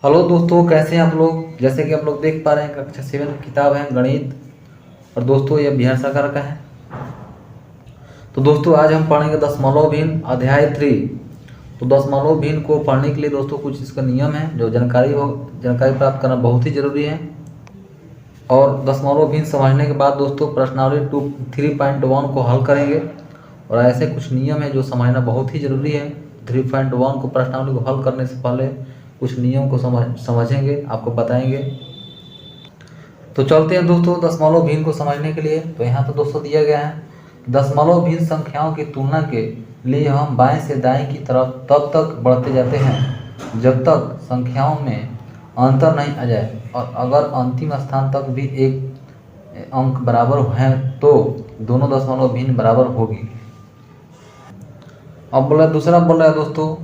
Hello दोस्तों, कैसे हैं आप लोग। जैसे कि आप लोग देख पा रहे हैं, कक्षा 7 की किताब है गणित। और दोस्तों यह बिहार सरकार का है। तो दोस्तों आज हम पढ़ेंगे दशमलव भिन्न अध्याय 3। तो दशमलव भिन्न को पढ़ने के लिए दोस्तों कुछ इसका नियम है जो जानकारी प्राप्त करना बहुत ही जरूरी है। और दशमलव भिन्न समझने के बाद दोस्तों प्रश्नावली 3.1 को हल करेंगे। और ऐसे कुछ नियम है जो समझना बहुत ही जरूरी है। 3.1 को प्रश्नावली को हल करने से पहले कुछ नियम को समझेंगे, आपको बताएंगे। तो चलते हैं दोस्तों दशमलव भिन्न को समझने के लिए। तो यहाँ पर दोस्तों दिया गया है, दशमलव भिन्न संख्याओं की तुलना के लिए हम बाएं से दाएं की तरफ तब तक बढ़ते जाते हैं जब तक संख्याओं में अंतर नहीं आ जाए, और अगर अंतिम स्थान तक भी एक अंक बराबर है तो दोनों दशमलव भिन्न बराबर होगी। अब दूसरा बोल रहा है दोस्तों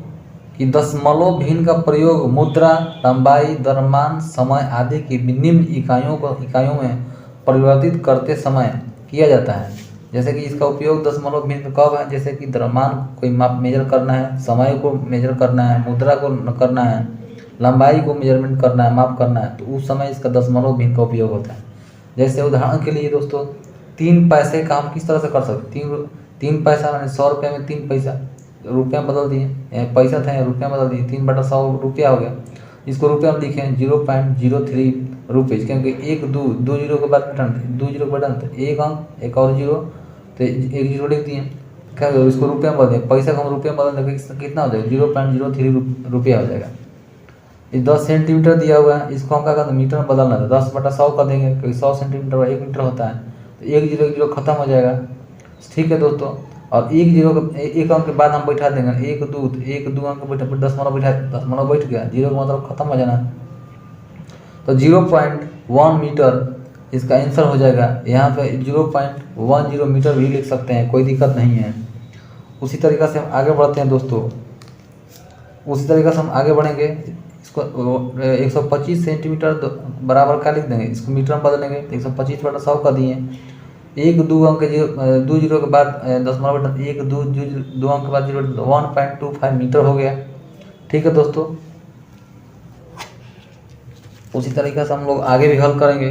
कि दशमलव भिन्न का प्रयोग मुद्रा, लंबाई, द्रव्यमान, समय आदि की निम्न इकाइयों में परिवर्तित करते समय किया जाता है। जैसे कि इसका उपयोग दशमलव भिन्न कब है, जैसे कि द्रव्यमान कोई माप मेजर करना है, समय को मेजर करना है, मुद्रा को करना है, लंबाई को मेजरमेंट करना है, माप करना है, तो उस समय इसका दशमलव भिन्न का उपयोग होता है। जैसे उदाहरण के लिए दोस्तों 3 पैसे का हम किस तरह से कर सकते हैं। तीन पैसा मैंने 100 रुपये में 3 पैसा रुपया बदल दिए, पैसा था रुपया बदल दिए, 3/100 रुपया हो गया। इसको रुपया में लिखे 0.03 रुपीज़, क्योंकि एक दो जीरो के बाद दो जीरो के बाद एक अंक एक और जीरो, तो एक जीरो लिख दिए। क्या इसको रुपया में बदल दें, पैसा को हम रुपया में बदल देंगे, कितना हो जाएगा 0.03 रुपया हो जाएगा। ये 10 सेंटीमीटर दिया हुआ है, इसको हम क्या करते हैं मीटर में बदलना है, 10/100 कर देंगे, क्योंकि 100 सेंटीमीटर 1 मीटर होता है, तो एक जीरो खत्म हो जाएगा। ठीक है दोस्तों, और एक जीरो एक अंक के बाद हम बैठा देंगे एक दो अंक बैठा, दशमलव बैठ गया, जीरो का मतलब खत्म हो जाना। तो 0.1 मीटर इसका आंसर हो जाएगा। यहाँ पे 0.10 मीटर भी लिख सकते हैं, कोई दिक्कत नहीं है। उसी तरीक़ा से हम आगे बढ़ते हैं दोस्तों। उसी तरीक़ा से हम आगे बढ़ेंगे, इसको 125 सेंटीमीटर बराबर का लिख देंगे, इसको मीटर में बदलेंगे तो 125/100 कर दिए। एक दो अंक दो जीरो के बाद दशमलव एक दो अंक के बाद 1.25 मीटर हो गया। ठीक है दोस्तों, उसी तरीके से हम लोग आगे भी हल करेंगे।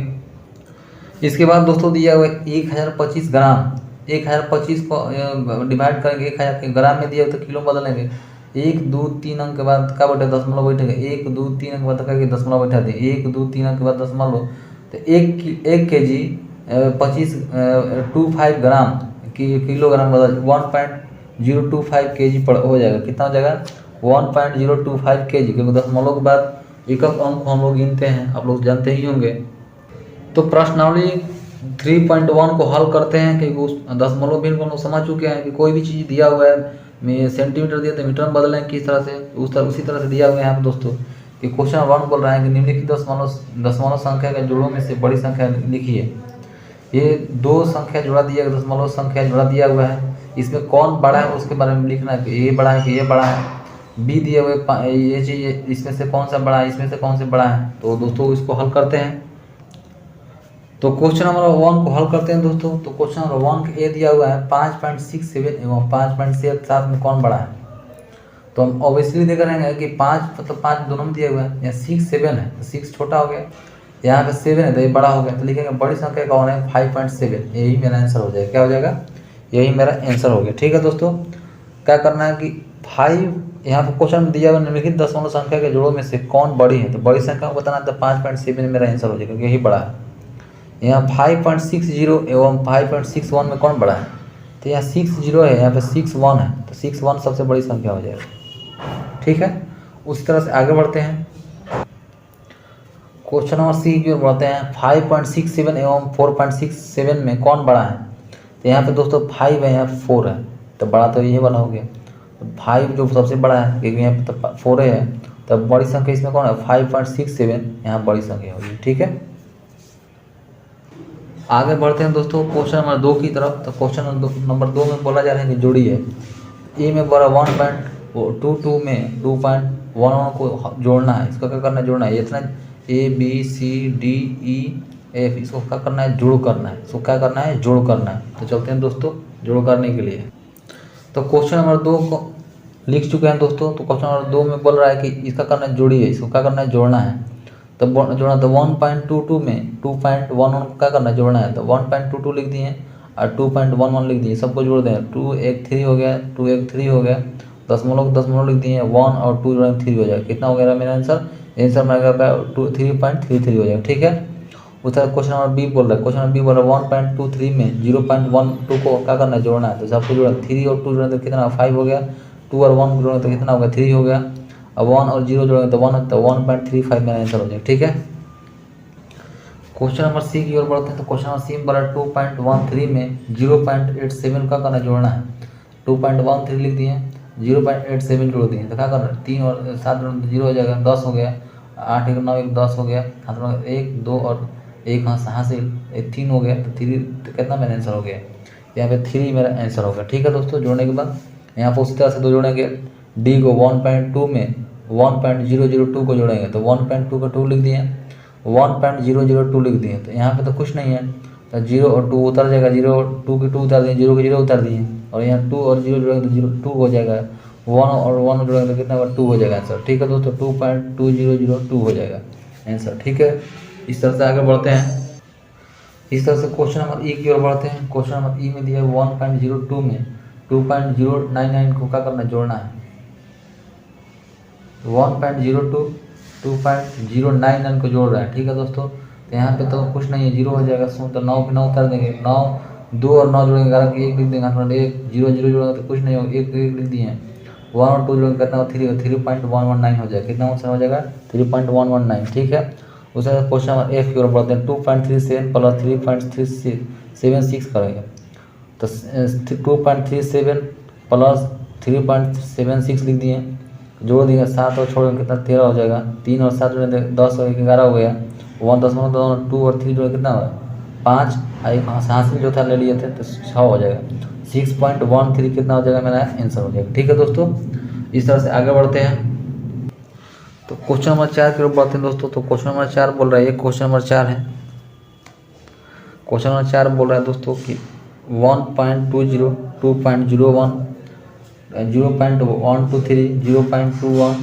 इसके बाद दोस्तों दिया हुआ 1025 ग्राम, 1025 को डिवाइड करेंगे 1000 के ग्राम में दिया तो किलो में बदलेंगे। 1 2 3 अंक के बाद क्या बैठे दशमलव बैठेगा, 1 2 3 अंक के बाद करके दशमलव बैठा दिए, 1 2 3 अंक के बाद दशमलव, तो 1 kg 25 ग्राम किलोग्राम बदल 1.025 kg पर हो जाएगा। कितना हो जाएगा 1.025 kg, क्योंकि दशमलव के बाद एक अंक हम लोग गिनते हैं, आप लोग जानते ही होंगे। तो प्रश्नावली 3.1 को हल करते हैं, क्योंकि उस दशमलव भिन्न को हम लोग समझ चुके हैं कि कोई भी चीज़ दिया हुआ है सेंटीमीटर दिया तो मीटर में बदलें किस तरह से, उसी तरह से दिया हुआ है यहाँ पर दोस्तों कि क्वेश्चन 1 बोल रहा है कि निम्नलिखित दशमलव संख्या के जोड़ों में से बड़ी संख्या लिखिए। ये दो संख्या जोड़ा दिया, दशमलव संख्या जोड़ा दिया हुआ है, इसमें कौन बड़ा है उसके बारे में लिखना है कि ये बड़ा है कि ये बड़ा है। बी दिए हुए ये चाहिए, इसमें से कौन सा बड़ा है, इसमें से कौन से बड़ा है। तो दोस्तों इसको हल करते हैं। तो क्वेश्चन नंबर 1 को हल करते हैं दोस्तों। तो क्वेश्चन नंबर 1 ए दिया हुआ है 5.67 एवं 5.7 में कौन बड़ा है। तो हम ऑब्वियसली देख रहे हैं कि 5 मतलब 5 दोनों में दिया हुआ है, यहाँ 6 7 है तो 6 छोटा हो गया, यहाँ पे 7 है तो ये बड़ा हो गया। तो लिखेंगे बड़ी संख्या कौन है 5.7, यही मेरा आंसर हो जाएगा। क्या हो जाएगा, यही मेरा आंसर हो गया। ठीक है दोस्तों, क्या करना है कि 5 यहाँ पर क्वेश्चन में दिया हुआ निम्नलिखित दशमलव संख्या के जोड़ों में से कौन बड़ी है, तो बड़ी संख्या को बताना है, तो 5.7 मेरा आंसर हो जाएगा, क्योंकि यही बड़ा है। यहाँ 5.60 एवं 5.61 में कौन बड़ा है, तो यहाँ 60 है, यहाँ पे 61 है, तो 61 सबसे बड़ी संख्या हो जाएगा। ठीक है, उसी तरह से आगे बढ़ते हैं। क्वेश्चन नंबर सी की ओर बढ़ते हैं। 5.67 एवं 4.67 में कौन बड़ा है, तो यहाँ पे दोस्तों 5 है, यहाँ पे 4 है, तो बड़ा तो ये वाला हो गया। तो 5 जो सबसे बड़ा है, क्योंकि यहाँ पे तो 4 है, तो बड़ी संख्या इसमें कौन है 5.67, यहाँ बड़ी संख्या होगी। ठीक है, आगे बढ़ते हैं दोस्तों क्वेश्चन नंबर 2 की तरफ। तो क्वेश्चन नंबर 2 में बोला जा रहा है कि जोड़ी है ए में बड़ा 1.22 में 2.11 को जोड़ना है। इसको क्या करना है, जोड़ना है। इतना ABCDEF इसको क्या करना है, जोड़ करना है। इसको क्या करना है, जोड़ करना है। तो चलते हैं दोस्तों जोड़ करने के लिए। तो क्वेश्चन नंबर 2 को लिख चुके हैं दोस्तों। तो क्वेश्चन नंबर 2 में बोल रहा है कि इसका करना है जोड़िए, इसको क्या करना है जोड़ना है। तो जोड़ना तो 1.22 में 2.11 को क्या करना है जोड़ना है। तो 1.22 लिख दिए और 2.11 लिख दिए, सबको जोड़ दें। 2 एक 3 हो गया, 2 एक 3 हो गया, दशमलव लिख दिए, 1 और 2 जोड़ेंगे 3 हो जाएगा। कितना हो गया मेरा आंसर मेरा 3.33 हो जाएगा। ठीक है। उसका क्वेश्चन नंबर बी बोल रहा है, क्वेश्चन नंबर बी बोल रहा है 1.23 में 0.12 को क्या करना है जोड़ना है। तो सबको जोड़ा, 3 और 2 जोड़ेंगे तो कितना 5 हो गया, 2 और 1 जोड़ेंगे तो कितना होगा 3 हो गया, अब 1 और 0 जोड़ेंगे तो 1 होता है, 1.35 मेरा आंसर हो जाएगा। ठीक है। क्वेश्चन नंबर सी की ओर बढ़ते हैं। तो क्वेश्चन नंबर सी में बोला 2.13 में 0.87 का करना जोड़ना है। 2.13 लिख दिए, 0.87 जोड़ दिए, तो क्या करना है 3 और 7 जोड़ेंगे तो 0 हो जाएगा, 10 हो गया, 8 1 9 1 10 हो गया, हाथ में 1 2 और 1 हासिल 3 हो गया, तो 3 तो कितना मेरा आंसर हो गया, यहाँ पे 3 मेरा आंसर हो गया। ठीक है दोस्तों। जोड़ने के बाद यहाँ पर उसी तरह से दो जोड़ेंगे, डी को 1.2 में 1.002 को जोड़ेंगे, तो 1.2 का 2 लिख दिए, 1.002 लिख दिए, तो यहाँ पे तो कुछ नहीं है, तो 0 और 2 उतर जाएगा, 0 और 2 की 2 उतार दिए, 0 की 0 उतार दिए, और यहाँ 2 और 0 जोड़ेंगे तो 2 हो जाएगा, 1 और 1 जोड़ेंगे तो कितना होगा 2 हो जाएगा आंसर। ठीक है दोस्तों, 2.2002 हो जाएगा आंसर। ठीक है। इस तरह से आगे बढ़ते हैं। इस तरह से क्वेश्चन नंबर ई की ओर बढ़ते हैं। क्वेश्चन नंबर ई में दिया 1.02 में 2.099 को क्या करना जोड़ना है। 1.02 2.099 को जोड़ रहा है। ठीक है दोस्तों। तो यहाँ पे तो कुछ नहीं है, 0 हो जाएगा, तो 9 पे 9 उतार देंगे, 9 2 और 9 जोड़ेंगे 11 की 1 लिख देंगे, हाथ में 1 0 0 जोड़ेंगे तो कुछ नहीं होगा, 1 1 लिख दिए, 1 और 2 जोड़ेंगे कितना 3.119 हो जाएगा। कितना आंसर हो जाएगा 3.119। ठीक है। उसके बाद क्वेश्चन नंबर एफ की ओर बढ़ते हैं। 2.37 प्लस 3.376 करेंगे, तो 2.37 प्लस 3.76 लिख दिए, जोड़ दिए, 7 और छोड़ कितना 13 हो जाएगा, 3 और 7 जोड़े 10 और 11 हो गया, 1.2 और 3 जोड़े कितना हुआ 5, एक हासिल जो था ले लिए थे तो 6 हो जाएगा, 6.13 कितना हो जाएगा मेरा आंसर हो जाएगा। ठीक है दोस्तों। इस तरह से आगे बढ़ते हैं। तो क्वेश्चन नंबर 4 की ओर बढ़ते हैं दोस्तों। तो क्वेश्चन नंबर 4 बोल रहा है, ये क्वेश्चन नंबर 4 है। क्वेश्चन नंबर 4 बोल रहा है दोस्तों कि 1.20 2.01 0.123 0.21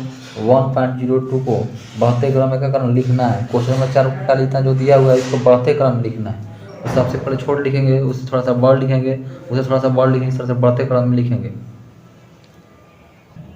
1.02 को बढ़ते क्रम में क्या करना लिखना है। क्वेश्चन नंबर 4 का लिखना जो दिया हुआ है इसको बढ़ते क्रम में लिखना है। तो सबसे पहले छोड़ लिखेंगे, उससे थोड़ा सा बड़ लिखेंगे, उसे थोड़ा सा बड़ लिखेंगे, इस तरह से बढ़ते क्रम में लिखेंगे।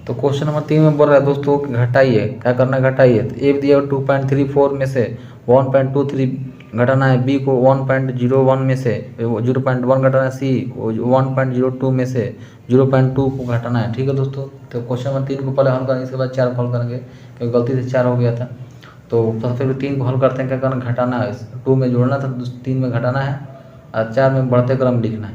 तो क्वेश्चन नंबर 3 में बोल रहा है दोस्तों घटाइए, क्या करना है घटाइए। तो ए दिया 2.34 में से 1.23 घटाना है, बी को 1.01 में से 0.1 घटाना है, सी 1.02 में से 0.2 को घटाना है। ठीक है दोस्तों। तो क्वेश्चन नंबर 3 को पहले हल करेंगे, इसके बाद 4 को हल करेंगे, क्योंकि गलती से 4 हो गया था। तो सबसे पहले 3 को हल करते हैं, क्या करना घटाना है, 2 में जोड़ना था, 3 में घटाना है और 4 में बढ़ते क्रम लिखना है।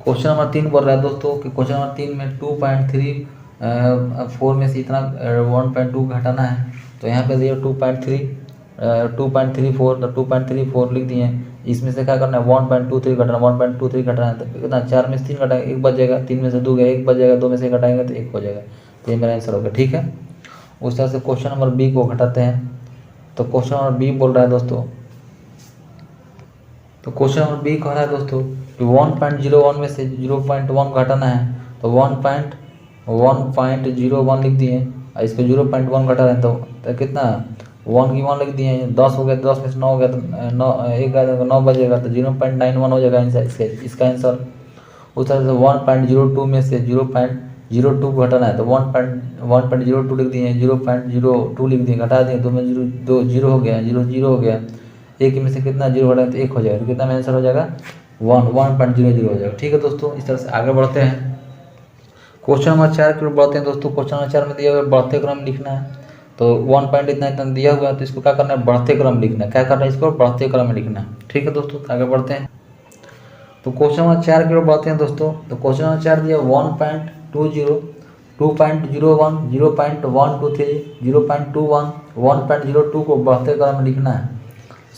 क्वेश्चन नंबर 3 बोल रहा है दोस्तों कि क्वेश्चन नंबर 3 में 2.34 में से इतना 1.2 घटाना है। तो यहाँ पे दिया 2.34 तो 2.34 लिख दिए, इसमें से क्या करना है 1.23 घटाना, 1.23 घटाना है, तो कितना 4 में से 3 घटाएंगे 1 बच जाएगा, 3 में से 2 गया 1 बच जाएगा, 2 में से घटाएंगे तो 1 हो जाएगा। तो ये मेरा आंसर होगा। ठीक है। उस तरह से क्वेश्चन नंबर बी को घटाते हैं। तो क्वेश्चन नंबर बी बोल रहा है दोस्तों, तो क्वेश्चन नंबर बी कह रहा है दोस्तों कि 1.01 में से 0.1 घटाना है। तो 1.01 लिख दिए और इसको 0.1 घटा रहे हैं, तो कितना 1 की 1 लिख दिए, 10 हो गया, 10 में से 9 हो गया, तो 9 1 9 बजेगा, तो 0.91 हो जाएगा आंसर इसका आंसर। उस तरह से 1.02 में से 0.02 को घटाना है। तो 1.02 लिख दिए, 0.02 लिख दिए, घटा दिए, 2 में 0 हो गया, 0 हो गया, 1 में से कितना 0 घटाएं तो 1 हो जाएगा, तो कितना में आंसर हो जाएगा 1.00 हो जाएगा। ठीक है दोस्तों। इस तरह से आगे बढ़ते हैं। क्वेश्चन नंबर 4 की ओर बढ़ते हैं दोस्तों। क्वेश्चन नंबर 4 में दिया हुआ है बढ़ते क्रम लिखना है। तो 1 पॉइंट इतना इतना दिया हुआ है, तो इसको क्या करना है बढ़ते क्रम लिखना है। क्या करना है इसको बढ़ते क्रम में लिखना है। ठीक है दोस्तों। आगे बढ़ते हैं। तो क्वेश्चन नंबर 4 की ओर बढ़ते हैं दोस्तों। तो क्वेश्चन नंबर 4 दिया 1.20 2.01 0.123 0.21 1.02 को बढ़ते क्रम में लिखना है।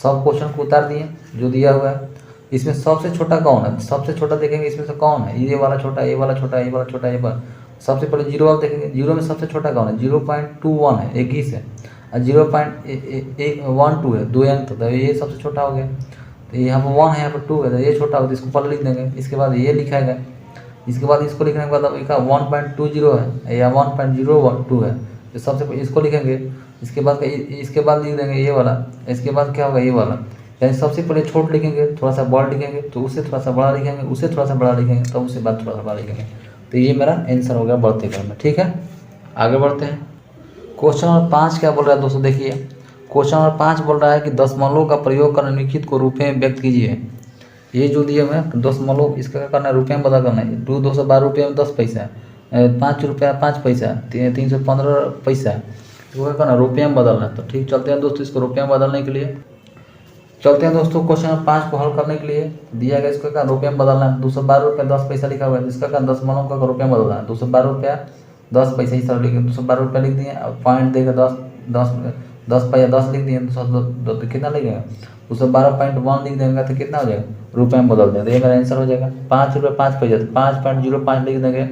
सब क्वेश्चन को उतार दिए जो दिया हुआ है। इसमें सबसे छोटा कौन है, सबसे छोटा देखेंगे इसमें से कौन है, ये वाला छोटा, ये वाला छोटा, ये वाला छोटा, ये वाला। सबसे पहले 0 वाला देखेंगे, 0 में सबसे छोटा कौन है 0.21 है, 21 है, और 0.12 है, 2 अंक, तो ये सबसे छोटा हो गया। तो यहाँ पर 1 है, यहाँ पर 2 है, तो ये छोटा होगा, तो इसको पहले लिख देंगे, इसके बाद ये लिखाएगा, इसके बाद इसको लिखने के बाद अब इसका 1.20 है या 1.02 है, तो सबसे पहले इसको लिखेंगे। इसके बाद लिख देंगे ये वाला। इसके बाद क्या होगा, ये वाला। यानी सबसे पहले छोट लिखेंगे, थोड़ा सा बड़ा लिखेंगे, तो उससे थोड़ा सा बड़ा लिखेंगे, उससे थोड़ा सा बड़ा लिखेंगे, तो उससे बाद थोड़ा सा बड़ा लिखेंगे। तो ये मेरा आंसर हो गया बढ़ते क्रम में। ठीक है, आगे बढ़ते हैं। क्वेश्चन नंबर 5 क्या बोल रहा है दोस्तों, देखिए क्वेश्चन नंबर 5 बोल रहा है कि दशमलव का प्रयोग कर निम्नलिखित को रुपये में व्यक्त कीजिए। ये जो दिया हुआ है दशमलव, इसका क्या करना है, रुपये में बदल करना है। 212 रुपये में 10 पैसा, 5 रुपया 5 पैसा, 315 पैसा, इसको क्या करना है, रुपये में बदलना है। तो ठीक, चलते हैं दोस्तों इसको रुपये में बदलने के लिए। चलते हैं दोस्तों क्वेश्चन नंबर 5 को हल करने के लिए दिया गया, इसको क्या रुपये में बदलना है। 212 रुपया 10 पैसा लिखा हुआ है, इसका क्या दशमलव का रुपये में बदलना है। 212 रुपया 10 पैसा, इस तरह लिखे 212 रुपया लिख दिए। अब पॉइंट देकर 10 पैसा 10 लिख दिए, तो कितना लिखेगा, 212.1 लिख देंगे तो कितना हो जाएगा, रुपये में बदल देंगे। तो ये मेरा आंसर हो जाएगा। 5 रुपये 5 पैसा, 5.05 लिख देंगे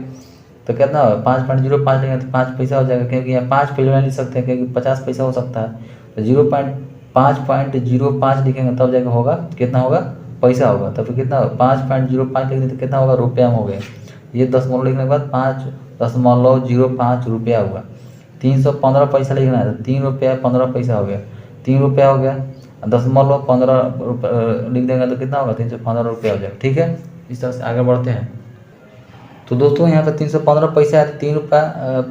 तो कितना होगा, 5.05 लिखेंगे तो 5 पैसा हो जाएगा, क्योंकि यहाँ 5 पहले में लिख सकते हैं, क्योंकि 50 पैसा हो सकता है। तो 5.05 लिखेंगे तब जाकर होगा, कितना होगा, पैसा होगा। तो फिर कितना होगा, 5.05 लिख दें तो कितना होगा, रुपया में हो गया। ये दशमलव लिखने के बाद 5.05 रुपया हुआ। 315 पैसा लिखना है तो 3 रुपया 15 पैसा हो गया, 3 रुपया हो गया। दशमलव 15 लिख देंगे तो कितना होगा, 315 रुपया हो जाएगा। ठीक है, इस तरह से आगे बढ़ते हैं। तो दोस्तों यहाँ पे 315 पैसा है, 3 रुपया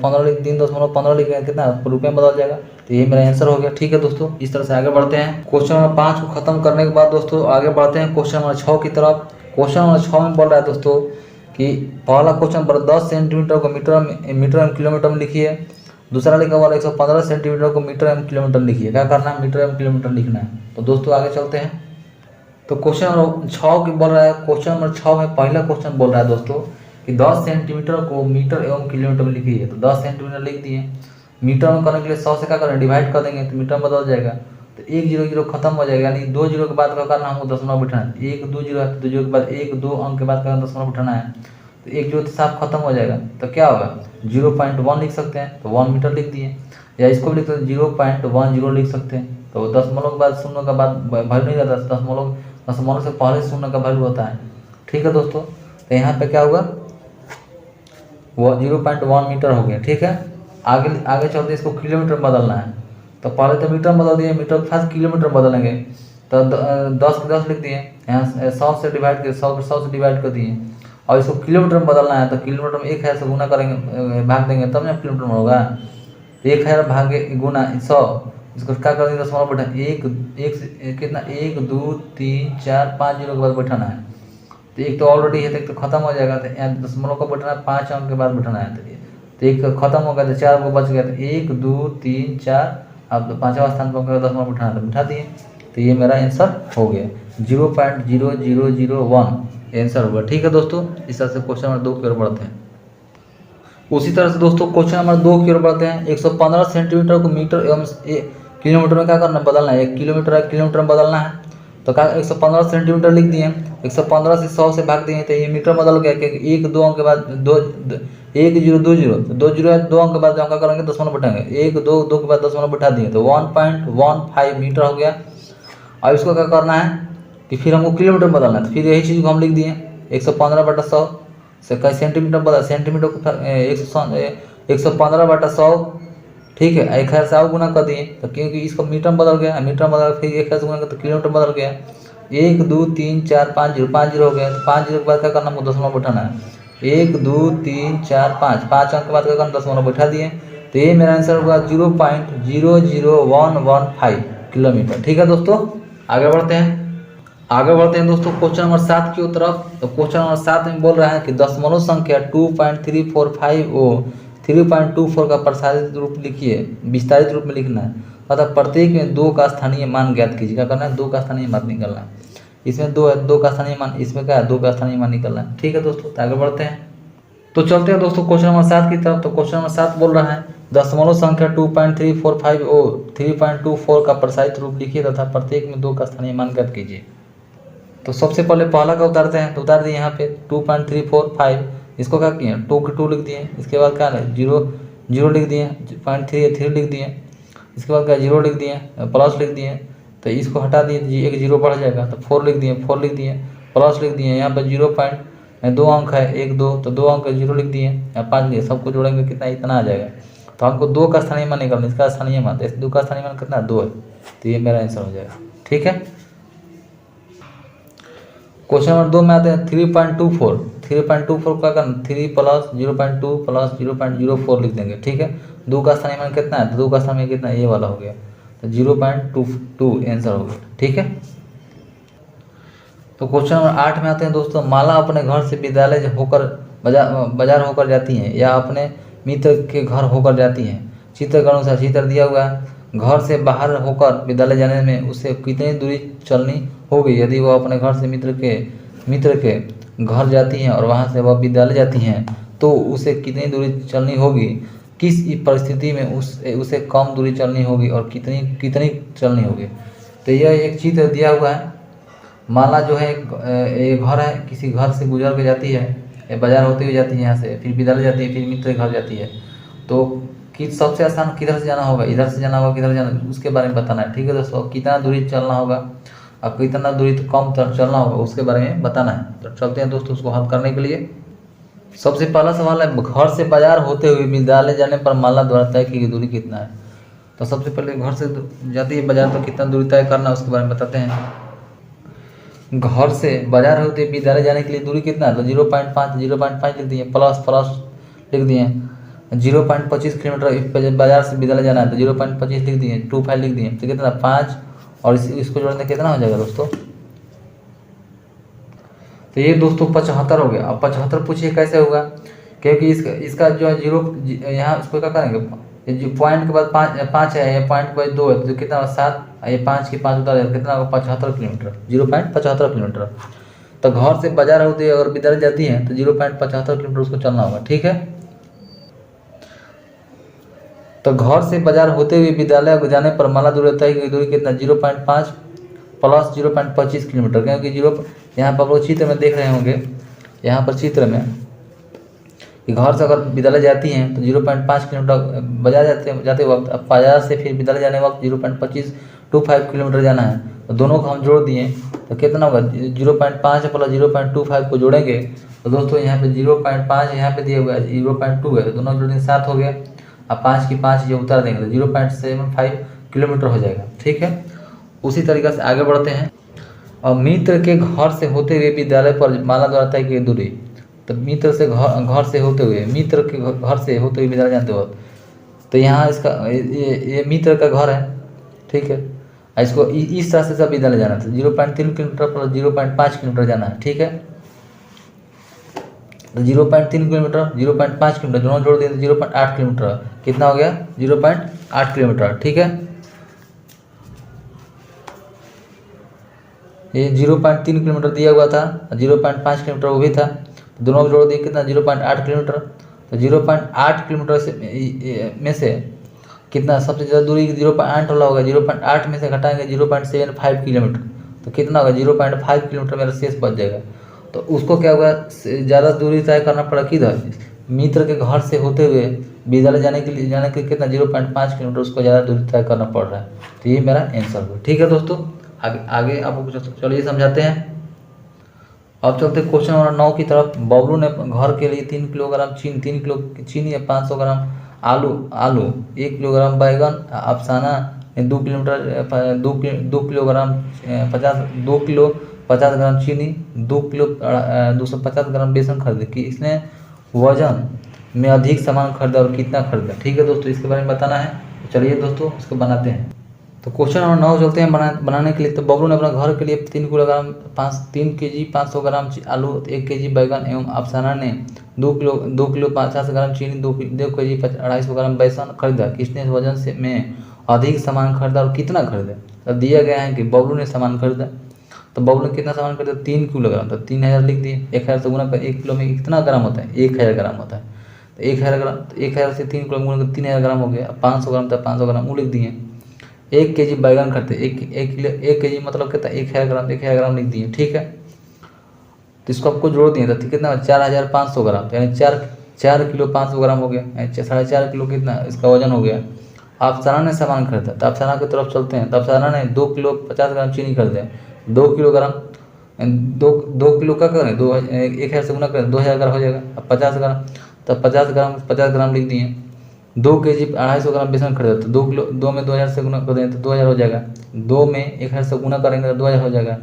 15 लिख 3.15 लिखेंगे कितना रुपये में बदल जाएगा। तो ये मेरा आंसर हो गया। ठीक है दोस्तों, इस तरह से आगे बढ़ते हैं। क्वेश्चन नंबर 5 को खत्म करने के बाद दोस्तों आगे बढ़ते हैं क्वेश्चन नंबर 6 की तरफ। क्वेश्चन नंबर 6 में बोल रहा है दोस्तों कि पहला क्वेश्चन पर 10 सेंटीमीटर को मीटर एवं किलोमीटर में लिखिए। दूसरा लिखा हुआ 115 सेंटीमीटर को मीटर एवं किलोमीटर लिखिए। क्या करना है, मीटर एवं किलोमीटर लिखना है। तो दोस्तों आगे चलते हैं। तो क्वेश्चन नंबर 6 की बोल रहा है, क्वेश्चन नंबर 6 में पहला क्वेश्चन बोल रहा है दोस्तों कि 10 सेंटीमीटर को मीटर एवं किलोमीटर में लिखिए। तो 10 सेंटीमीटर लिख दिए, मीटर में करने के लिए 100 से क्या करें, डिवाइड कर देंगे तो मीटर में बदल जाएगा। तो 1 0 0 खत्म हो जाएगा, यानी 2 0 के बाद क्या करना, हमको दशमलव बिठाना है। 1 2 0 है तो 2 0 के बाद 1 2 अंक के बाद क्या दशमलव बिठाना है। तो 1 0 तो साफ खत्म हो जाएगा। तो क्या होगा, 0.1 लिख सकते हैं, तो 1 मीटर लिख दिए। या इसको भी लिख सकते हैं 0.10 लिख सकते हैं। तो दशमलव के बाद शून्य का बाद वैल्यू नहीं रहता, दशमलव से पहले शून्य का वैल्यू होता है। ठीक है दोस्तों, तो यहाँ पे क्या होगा, वो 0.1 मीटर हो गया। ठीक है, आगे चलते इसको किलोमीटर में बदलना है। तो पहले तो मीटर में बदल दिए, मीटर के साथ किलोमीटर बदलेंगे। तो 10 के 10 लिख दिए, यहाँ 100 से डिवाइड कर 100 से डिवाइड कर दिए। और इसको किलोमीटर में बदलना है, तो किलोमीटर में 1000 से गुना करेंगे, भाग देंगे तब ना किलोमीटर में होगा। 1000 भागे गुना 100, इसको क्या कर देंगे, दशमलव बैठा एक कितना 1 2 3 4 5 0 के बाद बैठाना है। तो एक तो ऑलरेडी है, तो एक तो खत्म हो जाएगा। तो यहाँ दशमलव को बैठाना है, 5 अंक के बाद बैठाना है। तो एक खत्म हो गया तो 4 को बच गया। तो 1 2 3 4, अब 5वां स्थान पर दशमलव बैठाना है तो बैठा दिए। तो ये मेरा आंसर हो गया, 0.0001 आंसर होगा। ठीक है दोस्तों, इस तरह से क्वेश्चन नंबर 2 की ओर बढ़ते हैं। उसी तरह से दोस्तों क्वेश्चन नंबर 2 की ओर बढ़ते हैं। 115 सेंटीमीटर को मीटर एवं किलोमीटर में क्या करना है, बदलना है। 1 किलोमीटर है, किलोमीटर में बदलना है। तो क्या 115 सेंटीमीटर लिख दिए, 115 से 100 से भाग दिए, तो ये मीटर बदल गया, क्योंकि 1 2 अंक के बाद 1 0 2 0, तो 2 0 है, 2 अंक के बाद हम क्या करेंगे, दशमलव बैठाएंगे। 1 2 2 के बाद दशमलव बैठा दिए, तो 1.15 मीटर हो गया। अब इसको क्या करना है कि फिर हमको किलोमीटर में बदलना है। तो फिर यही चीज़ को हम लिख दिए, 115/100 से कई सेंटीमीटर बदल, सेंटीमीटर को 115/100। ठीक है, 1000 से और गुना कर दिए, तो क्योंकि इसको मीटर में बदल गया, मीटर में बदल फिर 1000 से गुना कर तो किलोमीटर बदल गया। 1 2 3 4 5 0, 5 0 हो गया। तो 5 0 के बाद क्या करना, हमको दशमलव बैठाना है। 1 2 3 4 5 अंक के बाद क्या करना, दशमलव बैठा दिए। तो ये मेरा आंसर होगा 0.00115 किलोमीटर। ठीक है दोस्तों, आगे बढ़ते हैं दोस्तों क्वेश्चन नंबर 7 की तरफ। तो क्वेश्चन नंबर 7 में बोल रहा है कि दशमलव संख्या 2.345 का प्रसारित रूप लिखिए, विस्तारित रूप में लिखना है। अतः प्रत्येक में 2 का स्थानीय मान ज्ञात कीजिए। क्या करना है, 2 का स्थानीय मान निकलना है। इसमें 2 है, 2 का स्थानीय मान, इसमें क्या है, 2 का स्थानीय मान निकलना है। ठीक है दोस्तों, तो आगे बढ़ते हैं। तो चलते हैं दोस्तों क्वेश्चन नंबर 7 की तरफ। तो क्वेश्चन नंबर 7 बोल रहा है दशमलव संख्या 2.345 का प्रसारित रूप लिखिए तथा प्रत्येक में 2 का स्थानीय मान ज्ञात कीजिए। तो सबसे पहले पहला का उतारते हैं। तो उतार दिए यहाँ पे 2.345, इसको क्या किए, 2 के 2 लिख दिए। इसके बाद क्या है, 0 लिख दिए, 0.3 लिख दिए। इसके बाद क्या 0 लिख दिए, प्लस लिख दिए। तो इसको हटा दिए, एक 0 बढ़ जाएगा। तो 4 लिख दिए, प्लस लिख दिए। यहाँ पर दो अंक है, 1 2, तो 2 अंक 0 लिख दिए या 5 दिए, सबको जोड़ेंगे कितना, इतना आ जाएगा। तो हमको 2 का स्थानीय मान निकालना, इसका स्थानीय मान, इस 2 का स्थानीय मान कितना, 2 है। तो ये मेरा आंसर हो जाएगा। ठीक है। क्वेश्चन नंबर 2 में आते हैं 3.24। 3.24 का करना, 3 + 0.2 + 0.04 लिख देंगे। ठीक है। 2 का स्थानीय मान कितना है, तो 2 का स्थानीय मान कितना, ये वाला हो गया, तो 0.22 आंसर हो गया। ठीक है। तो क्वेश्चन नंबर 8 में आते हैं दोस्तों, माला अपने घर से विद्यालय होकर बाजार होकर जाती हैं या अपने मित्र के घर होकर जाती हैं। चित्र के अनुसार चित्र दिया हुआ है। घर से बाहर होकर विद्यालय जाने में उसे कितनी दूरी चलनी होगी। यदि वह अपने घर से मित्र के घर जाती हैं और वहाँ से वह विद्यालय जाती हैं तो उसे कितनी दूरी चलनी होगी। किस परिस्थिति में उसे कम दूरी चलनी होगी और कितनी चलनी होगी। तो यह एक चित्र दिया हुआ है। माला जो है एक घर है, किसी घर से गुजर के जाती है, बाजार होते हुए जाती है, यहाँ से फिर विद्यालय जाती है, फिर मित्र के घर जाती है। तो सबसे आसान किधर से जाना होगा, इधर से जाना होगा, किधर जाना, उसके बारे में बताना है। ठीक है दोस्तों। कितना दूरी चलना होगा और कितना दूरी तो कम चलना होगा, उसके बारे में बताना है। तो चलते हैं दोस्तों उसको हल करने के लिए। सबसे पहला सवाल है, घर से बाजार होते हुए विद्यालय जाने पर माला द्वारा तय की गई दूरी कितना है। तो सबसे पहले घर से जाती है बाजार, तो कितना दूरी तय करना है उसके बारे में बताते हैं। घर से बाजार होते विद्यालय जाने के लिए दूरी कितना है, तो 0.5 लिख दिए, प्लस लिख दिए। 0.25 किलोमीटर बाजार से विद्यालय जाना है, तो 0.25 लिख दिए, 25 लिख दिए, तो कितना 5, और इसको जोड़ने कितना हो जाएगा दोस्तों। तो ये दोस्तों 75 हो गया। अब 75 पूछिए कैसे होगा, क्योंकि इसका जो है 0 यहाँ इसको क्या करेंगे, जो पॉइंट के बाद 5 है, ये पॉइंट के बाद 2 है, तो कितना 7, ये 5 की 5 उतार, कितना होगा 75 किलोमीटर, 0.75 किलोमीटर। तो घर से बाजार होती है अगर विद्यालय जाती है तो 0.75 किलोमीटर उसको चलना होगा। ठीक है। तो घर से बाजार होते हुए विद्यालय जाने पर माला दूरी तय की दूरी कितना, 0.5 + 0.25 किलोमीटर। क्योंकि यहाँ पर आप लोग चित्र में देख रहे होंगे, यहाँ पर चित्र में कि घर से अगर विद्यालय जाती हैं तो 0.5 किलोमीटर बाजार जाते वक्त, अब बाजार से फिर विद्यालय जाने वक्त 0.25 किलोमीटर जाना है। तो दोनों को हम जोड़ दिए तो कितना होगा, 0.5 + 0.25 को जोड़ेंगे तो दोस्तों यहाँ पे 0.5 यहाँ पे दिया हुआ है, 0.2 है, तो दोनों जोड़ देंगे 7 हो गया। अब 5 की 5 ये उतार देंगे तो 0.75 किलोमीटर हो जाएगा। ठीक है। उसी तरीके से आगे बढ़ते हैं। और मित्र के घर से होते हुए विद्यालय पर माला द्वारा तय की दूरी, तो मित्र से घर से होते हुए, मित्र के घर से होते हुए विद्यालय जाते वक्त, तो यहाँ इसका ये मित्र का घर है। ठीक है। इसको इस तरह से सब विद्यालय जाना था, 0.3 किलोमीटर + 0.5 किलोमीटर जाना है। ठीक है। तो 0.3 किलोमीटर 0.5 किलोमीटर दोनों जोड़ दिए तो 0.8 किलोमीटर, कितना हो गया 0.8 किलोमीटर। ठीक है। ये 0.3 किलोमीटर दिया हुआ था, 0.5 किलोमीटर वो भी था, तो दोनों को जोड़ दिए कितना 0.8 किलोमीटर। तो 0.8 किलोमीटर से में से कितना सबसे ज़्यादा दूरी 0.8 वाला होगा, 0.8 में से घटाएंगे 0.75 किलोमीटर, तो कितना होगा 0.5 किलोमीटर मेरा शेष बच जाएगा। तो उसको क्या होगा, ज़्यादा दूरी तय करना पड़ा किधर, मित्र के घर से होते हुए विद्यालय जाने के कितना 0.5 किलोमीटर उसको ज़्यादा दूरी तय करना पड़ रहा है। तो ये मेरा आंसर हुआ। ठीक है दोस्तों। आगे आपको चलिए समझाते हैं। अब चलते क्वेश्चन नंबर 9 की तरफ। बबलू ने घर के लिए 3 किलोग्राम चीनी, 3 किलो चीनी या 500 ग्राम आलू 1 किलोग्राम बैगन, अफसाना ने 2 किलोग्राम 50 ग्राम चीनी, 250 ग्राम बेसन खरीदे कि इसने वजन में अधिक सामान खरीदा और कितना खरीदा। ठीक है दोस्तों, इसके बारे में बताना है। तो चलिए दोस्तों इसको बनाते हैं। तो क्वेश्चन नंबर 9 चलते हैं बनाने के लिए। तो बबलू ने अपना घर के लिए 3 किलोग्राम 3 केजी 500 ग्राम आलू, 1 केजी बैगन एवं अफसाना ने 2 किलो 50 ग्राम चीनी, 2 केजी 250 ग्राम बेसन खरीदा। किसने इस वजन से में अधिक सामान खरीदा और कितना खरीदा। तो दिया गया है कि बबलू ने सामान खरीदा। तो बबलू ने कितना सामान खरीदा, 3 किलोग्राम, तो 3000 लिख दिए। 1000 से गुना कर 1 किलो में कितना ग्राम होता है, 1000 ग्राम होता है। तो 1000 ग्राम, 1000 से 3 किलो गुना कर 3000 ग्राम हो गया। 500 ग्राम था 500 ग्राम वो लिख दिए। 1 केजी बैगन खरीदते, 1 केजी मतलब कितना 1000 ग्राम, 1000 ग्राम लिख दिए। ठीक है। तो इसको आपको जोड़ दिए तो कितना 4500 ग्राम, यानी 4 किलो 500 ग्राम हो गया, 4.5 किलो कितना इसका वजन हो गया। अफसाना ने सामान खरीदा, तो अफसाना की तरफ चलते हैं। तो अफसाना ने 2 किलो 50 ग्राम चीनी खरीदे, 2 किलोग्राम 2 किलो का करें, 1000 से गुना करें 2000 ग्राम हो जाएगा। अब 50 ग्राम, तब 50 ग्राम लिख दिए। 2 केजी 250 ग्राम बेसन खरीदा, तो 2 किलो, 2 में 2000 से गुना कर दें तो 2000 हो जाएगा। 2 में 1000 से गुना करेंगे तो 2000 हो जाएगा।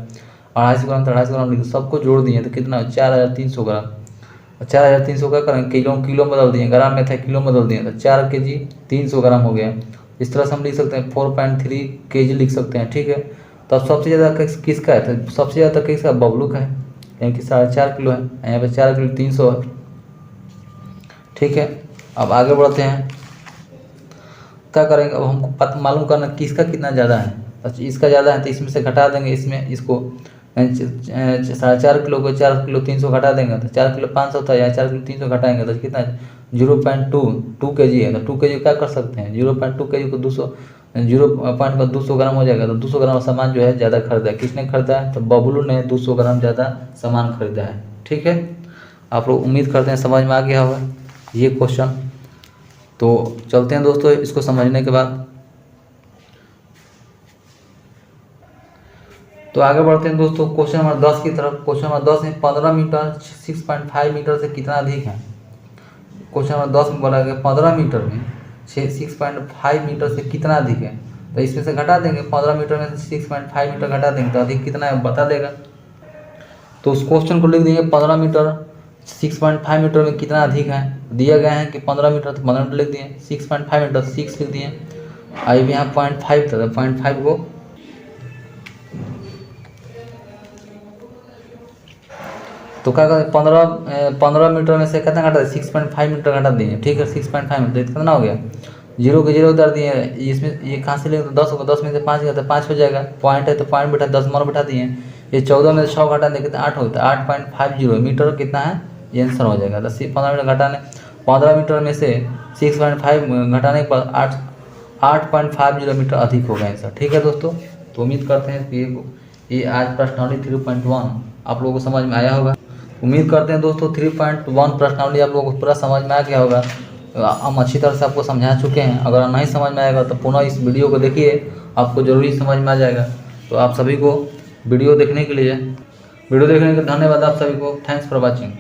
250 ग्राम तो 250 ग्राम लिख, सबको जोड़ दिए तो कितना 4300 ग्राम। 4300 का करेंगे, किलो में बदल दिए, ग्राम में था किलो में बदल दिए, तो 4 केजी 300 ग्राम हो गया। इस तरह से हम लिख सकते हैं 4.3 केजी लिख सकते हैं, ठीक है। तो अब सबसे ज़्यादा किसका है, तो सबसे ज़्यादा किसका, बबलू का है, यानी कि 4.5 किलो है, यहाँ पे 4 किलो 300 है, ठीक है। अब आगे बढ़ते हैं, क्या करेंगे, अब हमको मालूम करना किसका कितना ज़्यादा है। अच्छा, इसका ज़्यादा है तो इसमें से घटा देंगे, इसमें इसको 4.5 किलो को 4 किलो 300 घटा देंगे तो 4 किलो 500 था, या 4 किलो 300 घटाएंगे तो कितना 0.2 केजी है। तो 2 केजी क्या कर सकते हैं, 0.2 केजी को 200 ग्राम हो जाएगा। तो 200 ग्राम सामान जो है ज़्यादा खरीदा है, किसने खरीदा है, तो बबलू ने 200 ग्राम ज़्यादा सामान खरीदा है, ठीक है। आप लोग उम्मीद करते हैं समझ में आ गया होगा ये क्वेश्चन। तो चलते हैं दोस्तों इसको समझने के बाद, तो आगे बढ़ते हैं दोस्तों क्वेश्चन नंबर 10 की तरफ। क्वेश्चन नंबर 10 में 15 मीटर 6.5 मीटर से कितना अधिक है। क्वेश्चन नंबर 10 में बोला गया 15 मीटर में 6.5 मीटर से कितना अधिक है। तो इसमें से घटा देंगे, 15 मीटर में से 6.5 मीटर घटा देंगे तो अधिक कितना है बता देगा। तो उस क्वेश्चन को लिख देंगे 15 मीटर 6.5 मीटर में कितना अधिक है। दिया गया है कि 15 मीटर, तो 15 मीटर लिख दिए, 6.5 मीटर 6 लिख दिए। अब यहाँ 0.5 था, 0.5 को तो क्या कहते हैं 15 मीटर में से कितना घटा दिए, 6.5 मीटर घटा दिए, ठीक है। 6.5 मीटर कितना हो गया, 0 के 0 उतार दिए, इसमें ये कहाँ से लेंगे तो 10 होगा, 10 में से 5 गया तो 5 हो जाएगा। पॉइंट है तो पॉइंट बैठा 10 मान बैठा दिए। ये 14 में से 6 घटा दें कितना 8 होता है, 8.50 मीटर कितना है ये आंसर हो जाएगा। तो 15 मीटर घटाने 15 मीटर में से 6.5 घटाने पर 8.50 मीटर अधिक होगा आंसर, ठीक है दोस्तों। तो उम्मीद करते हैं कि ये आज प्रश्नावली 3.1 आप लोगों को समझ में आया होगा। उम्मीद करते हैं दोस्तों 3.1 प्रश्नावली आप लोगों को पूरा समझ में आ गया होगा। हम अच्छी तरह से आपको समझा चुके हैं। अगर नहीं समझ में आएगा तो पुनः इस वीडियो को देखिए, आपको ज़रूरी समझ में आ जाएगा। तो आप सभी को वीडियो देखने के लिए धन्यवाद। आप सभी को थैंक्स फॉर वॉचिंग।